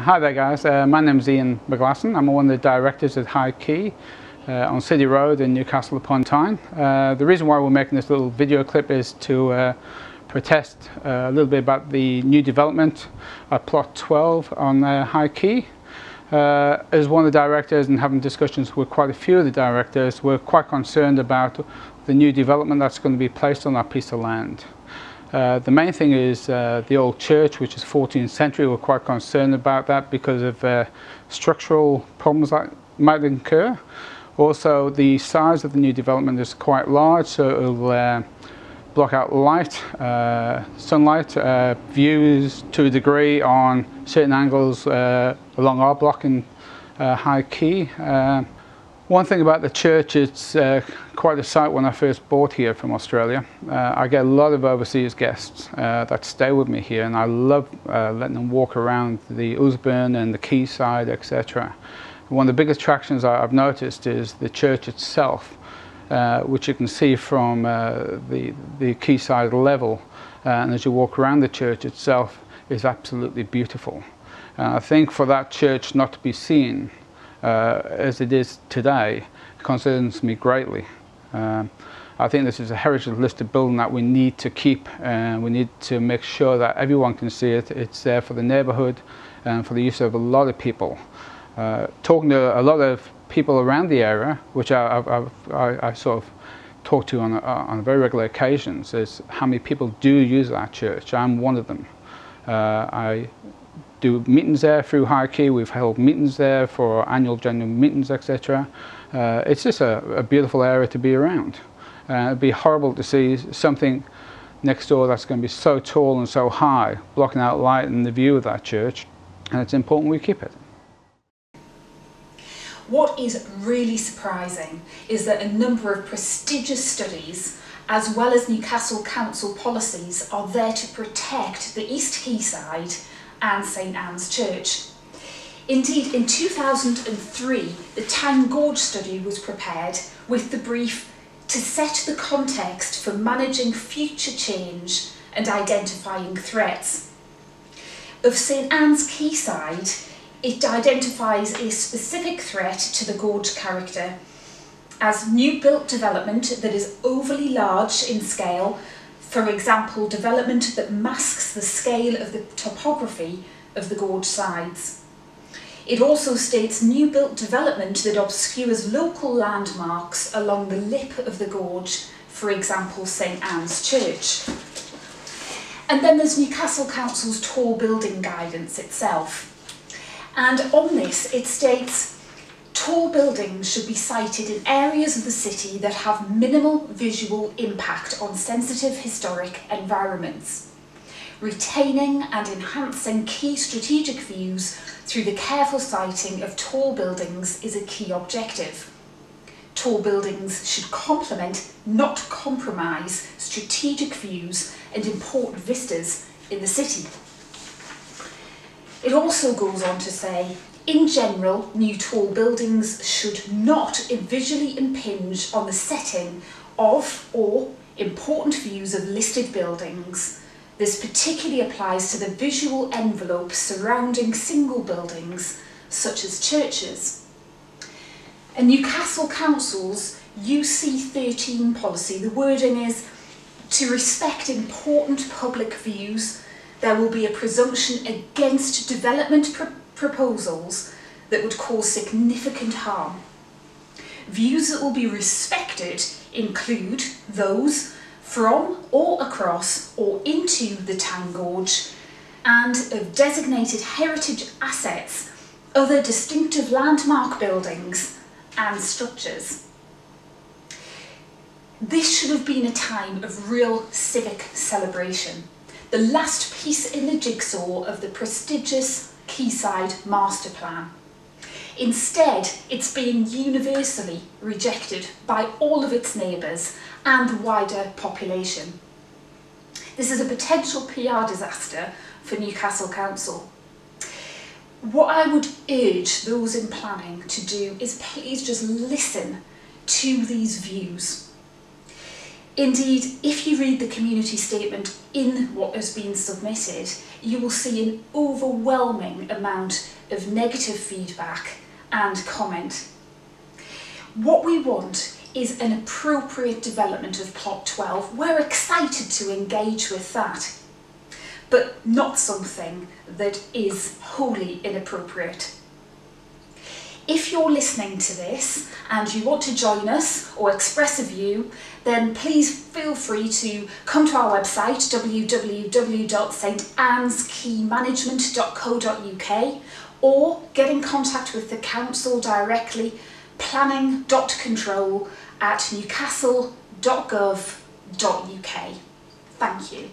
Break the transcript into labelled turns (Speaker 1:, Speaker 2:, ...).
Speaker 1: Hi there guys, my name's Ian McGlasson. I'm one of the directors at Quay on City Road in Newcastle upon Tyne. The reason why we're making this little video clip is to protest a little bit about the new development at plot 12 on Quay. As one of the directors and having discussions with quite a few of the directors, we're quite concerned about the new development that's going to be placed on that piece of land. The main thing is the old church, which is 14th century. We're quite concerned about that because of structural problems that might occur. Also, the size of the new development is quite large, so it'll block out light, sunlight, views to a degree on certain angles along our block in Quay. One thing about the church, it's quite a sight when I first bought here from Australia. I get a lot of overseas guests that stay with me here, and I love letting them walk around the Usburn and the quayside, etc. One of the biggest attractions I've noticed is the church itself, which you can see from the quayside level, and as you walk around the church itself is absolutely beautiful. I think for that church not to be seen as it is today concerns me greatly. I think this is a heritage listed building that we need to keep, and we need to make sure that everyone can see it. It's there for the neighbourhood and for the use of a lot of people. Talking to a lot of people around the area, which I sort of talk to on very regular occasions, is how many people do use that church. I'm one of them. I do meetings there through Quay. We've held meetings there for annual general meetings, etc. It's just a beautiful area to be around. It'd be horrible to see something next door that's going to be so tall and so high, blocking out light and the view of that church, and it's important we keep it.
Speaker 2: What is really surprising is that a number of prestigious studies, as well as Newcastle Council policies, are there to protect the East Quayside and St Anne's Church. Indeed, in 2003, the Tyne Gorge study was prepared with the brief to set the context for managing future change and identifying threats. Of St Anne's Quayside, it identifies a specific threat to the gorge character as new built development that is overly large in scale. For example, development that masks the scale of the topography of the gorge sides. It also states new built development that obscures local landmarks along the lip of the gorge, for example St Anne's Church. And then there's Newcastle Council's tall building guidance itself. And on this it states, tall buildings should be sited in areas of the city that have minimal visual impact on sensitive historic environments. Retaining and enhancing key strategic views through the careful siting of tall buildings is a key objective. Tall buildings should complement, not compromise, strategic views and important vistas in the city. It also goes on to say, in general, new tall buildings should not visually impinge on the setting of or important views of listed buildings. This particularly applies to the visual envelope surrounding single buildings, such as churches. And Newcastle Council's UC13 policy, the wording is, to respect important public views, there will be a presumption against development proposals that would cause significant harm. Views that will be respected include those from or across or into the Tyne Gorge and of designated heritage assets, other distinctive landmark buildings and structures. This should have been a time of real civic celebration, the last piece in the jigsaw of the prestigious Quayside Master Plan. Instead, it's being universally rejected by all of its neighbours and the wider population. This is a potential PR disaster for Newcastle Council. What I would urge those in planning to do is please just listen to these views. Indeed, if you read the community statement in what has been submitted, you will see an overwhelming amount of negative feedback and comment. What we want is an appropriate development of Plot 12. We're excited to engage with that, but not something that is wholly inappropriate. If you're listening to this and you want to join us or express a view, then please feel free to come to our website www.stanskeymanagement.co.uk or get in contact with the Council directly, planning.control@newcastle.gov.uk. Thank you.